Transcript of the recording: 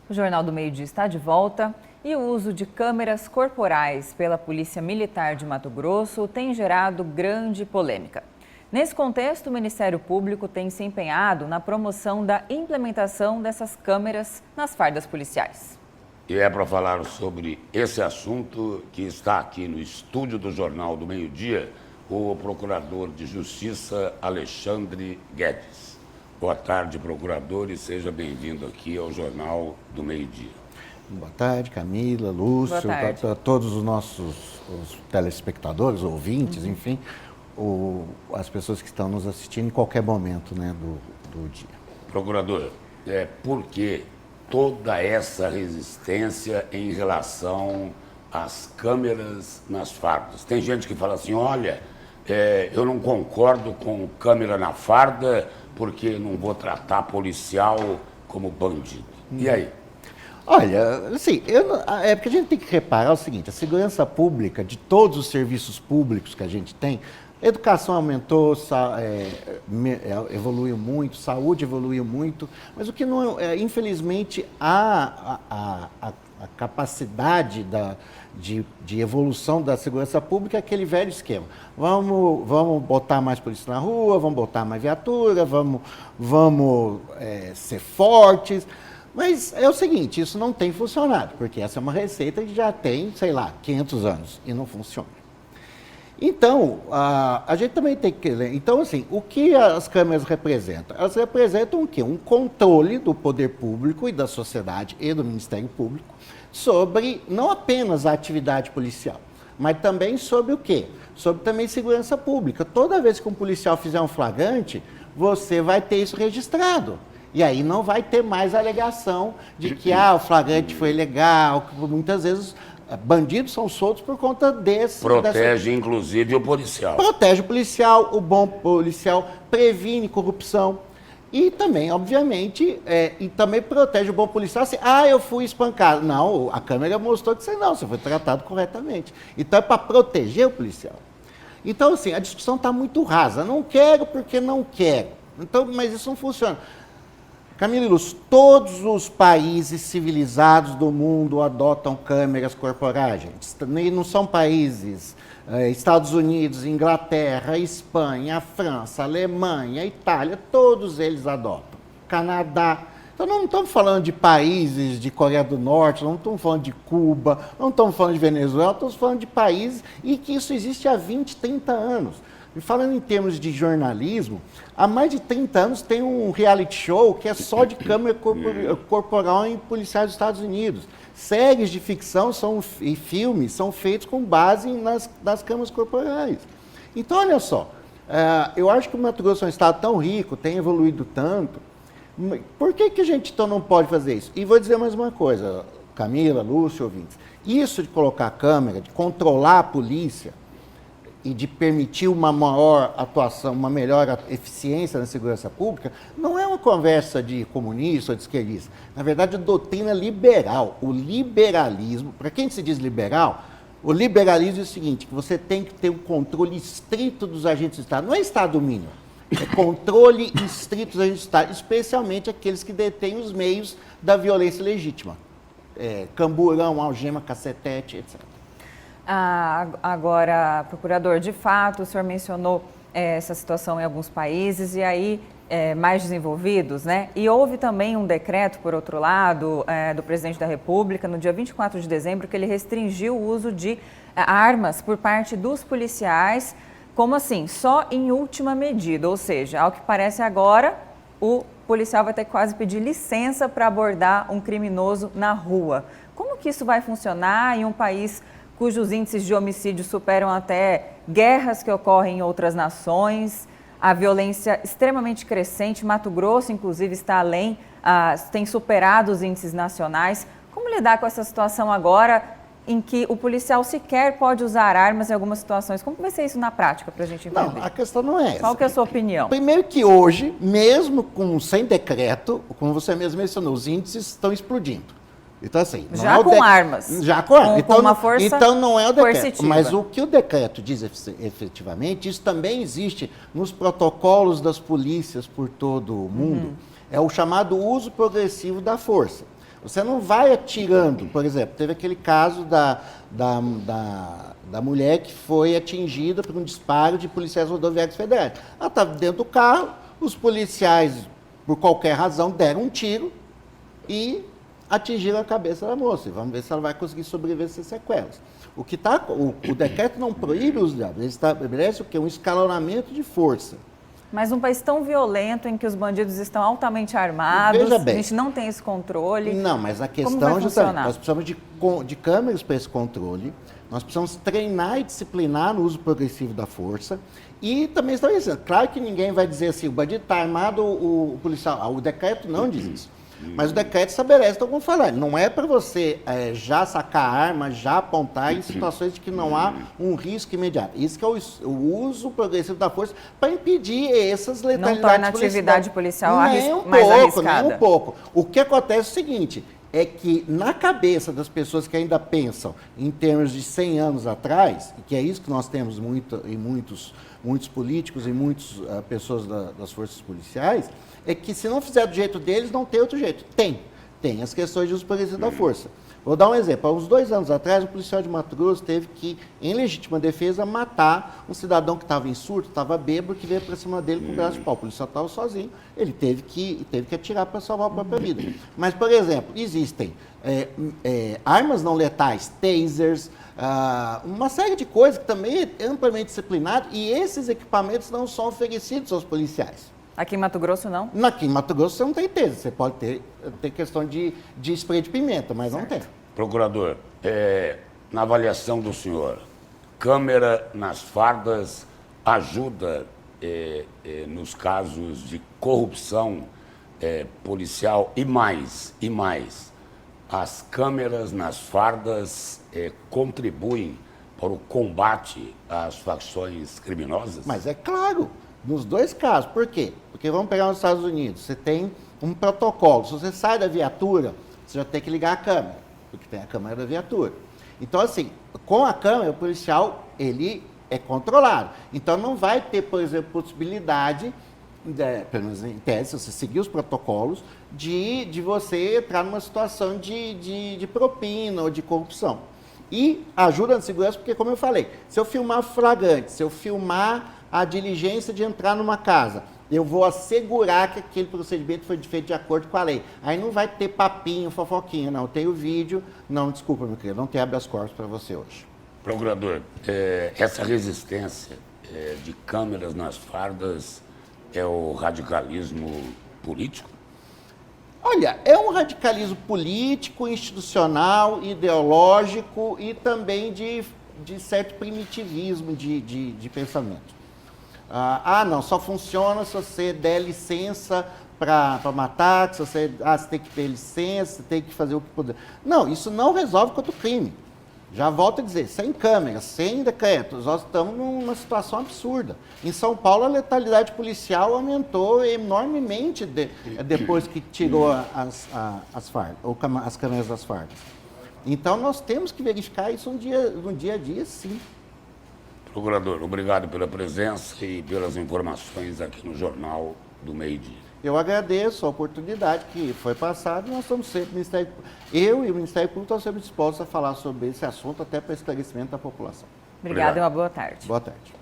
O Jornal do Meio-Dia está de volta e o uso de câmeras corporais pela Polícia Militar de Mato Grosso tem gerado grande polêmica. Nesse contexto, o Ministério Público tem se empenhado na promoção da implementação dessas câmeras nas fardas policiais. E é para falar sobre esse assunto que está aqui no estúdio do Jornal do Meio-Dia o Procurador de Justiça Alexandre Guedes. Boa tarde, procurador, e seja bem-vindo aqui ao Jornal do Meio-Dia. Boa tarde, Camila, Lúcio, para todos os nossos telespectadores, ouvintes, enfim, as pessoas que estão nos assistindo em qualquer momento, né, do dia. Procurador, por que toda essa resistência em relação às câmeras nas fardas? Tem gente que fala assim, olha, eu não concordo com câmera na farda porque não vou tratar policial como bandido. E aí? Olha, assim, é porque a gente tem que reparar o seguinte, a segurança pública de todos os serviços públicos que a gente tem, a educação aumentou, evoluiu muito, saúde evoluiu muito, mas o que não infelizmente, a capacidade de evolução da segurança pública é aquele velho esquema. Vamos botar mais polícia na rua, vamos botar mais viatura, vamos ser fortes. Mas é o seguinte, isso não tem funcionado, porque essa é uma receita que já tem, sei lá, 500 anos e não funciona. Então, a gente também tem que ler. Então, assim, o que as câmeras representam? Elas representam o quê? Um controle do poder público e da sociedade e do Ministério Público sobre não apenas a atividade policial, mas também sobre o quê? Sobre também segurança pública. Toda vez que um policial fizer um flagrante, você vai ter isso registrado. E aí não vai ter mais alegação de que o flagrante foi ilegal, que muitas vezes bandidos são soltos por conta Protege, inclusive, o policial. Protege o policial, o bom policial, previne corrupção. E também, obviamente, e também protege o bom policial assim, eu fui espancado. Não, a câmera mostrou que você foi tratado corretamente. Então é para proteger o policial. Então, assim, a discussão está muito rasa. Não quero porque não quero. Então, mas isso não funciona. Camila e Lúcio, todos os países civilizados do mundo adotam câmeras corporais, gente. E não são países, Estados Unidos, Inglaterra, Espanha, França, Alemanha, Itália, todos eles adotam. Canadá. Então não estamos falando de países de Coreia do Norte, não estamos falando de Cuba, não estamos falando de Venezuela, estamos falando de países e que isso existe há 20, 30 anos. E falando em termos de jornalismo, há mais de 30 anos tem um reality show que é só de câmera corporal em policiais dos Estados Unidos. Séries de ficção e filmes são feitos com base nas câmeras corporais. Então, olha só, eu acho que o Mato Grosso é um estado tão rico, tem evoluído tanto, por que a gente então não pode fazer isso? E vou dizer mais uma coisa, Camila, Lúcio, ouvintes, isso de colocar câmera, de controlar a polícia, e de permitir uma maior atuação, uma melhor eficiência na segurança pública, não é uma conversa de comunista ou de esquerdista. Na verdade, é doutrina liberal. O liberalismo, para quem se diz liberal, o liberalismo é o seguinte, que você tem que ter um controle estrito dos agentes do Estado. Não é Estado-domínio, é controle estrito dos agentes do Estado, especialmente aqueles que detêm os meios da violência legítima. Camburão, algema, cacetete, etc. Agora, procurador, de fato, o senhor mencionou essa situação em alguns países e aí mais desenvolvidos, né? E houve também um decreto, por outro lado, do presidente da República, no dia 24 de dezembro, que ele restringiu o uso de armas por parte dos policiais, como assim, só em última medida, ou seja, ao que parece agora, o policial vai ter que quase pedir licença para abordar um criminoso na rua. Como que isso vai funcionar em um país cujos índices de homicídio superam até guerras que ocorrem em outras nações, a violência extremamente crescente, Mato Grosso, inclusive, está além, tem superado os índices nacionais. Como lidar com essa situação agora, em que o policial sequer pode usar armas em algumas situações? Como vai ser isso na prática, para a gente entender? Não, a questão não é essa. Qual que é a sua opinião? Primeiro que hoje, mesmo sem decreto, como você mesmo mencionou, os índices estão explodindo. Então, assim, não já é com armas. Já com armas. Com uma força então não é o decreto. coercitiva. Mas o que o decreto diz efetivamente, isso também existe nos protocolos das polícias por todo o mundo, é o chamado uso progressivo da força. Você não vai atirando. Por exemplo, teve aquele caso da mulher que foi atingida por um disparo de policiais rodoviários federais. Ela estava dentro do carro, os policiais, por qualquer razão, deram um tiro e atingiram a cabeça da moça. E vamos ver se ela vai conseguir sobreviver sem sequelas. O decreto não proíbe os diabos, ele estabelece o quê? Um escalonamento de força. Mas num país tão violento, em que os bandidos estão altamente armados, Veja bem, a gente não tem esse controle. Não, mas a questão vai é justamente, funcionar? nós precisamos de câmeras para esse controle, nós precisamos treinar e disciplinar no uso progressivo da força e também estabelecendo. Claro que ninguém vai dizer assim, o bandido está armado, o policial, o decreto não diz isso. Mas o decreto estabelece, então, como falar, não é para você já sacar a arma, já apontar em situações de que não há um risco imediato. Isso que é o uso progressivo da força para impedir essas letalidades. Não torna a atividade policial mais arriscada. Nem um pouco. O que acontece é o seguinte, é que na cabeça das pessoas que ainda pensam em termos de 100 anos atrás, que é isso que nós temos em muitos políticos e muitas pessoas das forças policiais, é que se não fizer do jeito deles, não tem outro jeito. Tem as questões de uso progressivo da força. Vou dar um exemplo. Há uns 2 anos atrás, um policial de Mato Grosso teve que, em legítima defesa, matar um cidadão que estava em surto, estava bêbado, que veio para cima dele com o braço de pau. O policial estava sozinho, ele teve que atirar para salvar a própria vida. Mas, por exemplo, existem armas não letais, tasers, uma série de coisas que também é amplamente disciplinado e esses equipamentos não são oferecidos aos policiais. Aqui em Mato Grosso, não? Aqui em Mato Grosso você não tem taser, você pode ter questão de spray de pimenta, mas não tem. Procurador, na avaliação do senhor, câmera nas fardas ajuda nos casos de corrupção policial e mais, as câmeras nas fardas contribuem para o combate às facções criminosas? Mas é claro, nos 2 casos. Por quê? Porque vamos pegar nos Estados Unidos, você tem um protocolo. Se você sai da viatura, você já tem que ligar a câmera, porque tem a câmera da viatura. Então, assim, com a câmera, o policial, ele é controlado. Então, não vai ter, por exemplo, possibilidade, pelo menos em tese, se você seguir os protocolos, de você entrar numa situação de propina ou de corrupção. E ajuda na segurança, porque, como eu falei, se eu filmar flagrante, se eu filmar a diligência de entrar numa casa, eu vou assegurar que aquele procedimento foi feito de acordo com a lei. Aí não vai ter papinho, fofoquinha, não. Tem o vídeo. Não, desculpa, meu querido, não tem habeas corpus para você hoje. Procurador, essa resistência de câmeras nas fardas é o radicalismo político? Olha, é um radicalismo político, institucional, ideológico e também de certo primitivismo de pensamento. Não, só funciona se você der licença para matar, se você tem que ter licença, você tem que fazer o que puder. Não, isso não resolve contra o crime. Já volto a dizer, sem câmeras, sem decretos, nós estamos numa situação absurda. Em São Paulo, a letalidade policial aumentou enormemente depois que tirou as câmeras das fardas. Então, nós temos que verificar isso no dia a dia, sim. Procurador, obrigado pela presença e pelas informações aqui no Jornal do Meio-Dia. Eu agradeço a oportunidade que foi passada e nós estamos sempre, eu e o Ministério Público estamos sempre dispostos a falar sobre esse assunto, até para esclarecimento da população. Obrigada e uma boa tarde. Boa tarde.